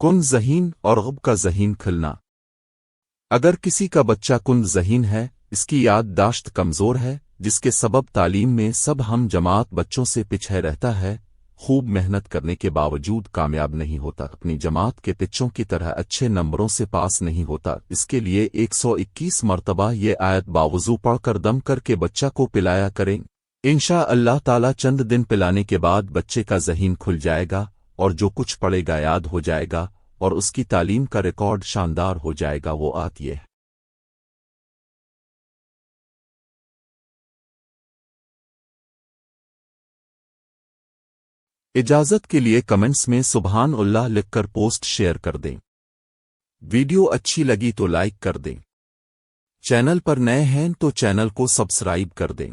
کن ذہین اور غب کا ذہین کھلنا۔ اگر کسی کا بچہ کن ذہین ہے، اس کی یادداشت کمزور ہے، جس کے سبب تعلیم میں سب ہم جماعت بچوں سے پیچھے رہتا ہے، خوب محنت کرنے کے باوجود کامیاب نہیں ہوتا، اپنی جماعت کے بچوں کی طرح اچھے نمبروں سے پاس نہیں ہوتا، اس کے لیے 121 مرتبہ یہ آیت باوضو پڑھ کر دم کر کے بچہ کو پلایا کریں۔ انشاء اللہ تعالی چند دن پلانے کے بعد بچے کا ذہین کھل جائے گا اور جو کچھ پڑھے گا یاد ہو جائے گا اور اس کی تعلیم کا ریکارڈ شاندار ہو جائے گا۔ وہ آتی ہے اجازت کے لیے کمنٹس میں سبحان اللہ لکھ کر پوسٹ شیئر کر دیں۔ ویڈیو اچھی لگی تو لائک کر دیں۔ چینل پر نئے ہیں تو چینل کو سبسکرائب کر دیں۔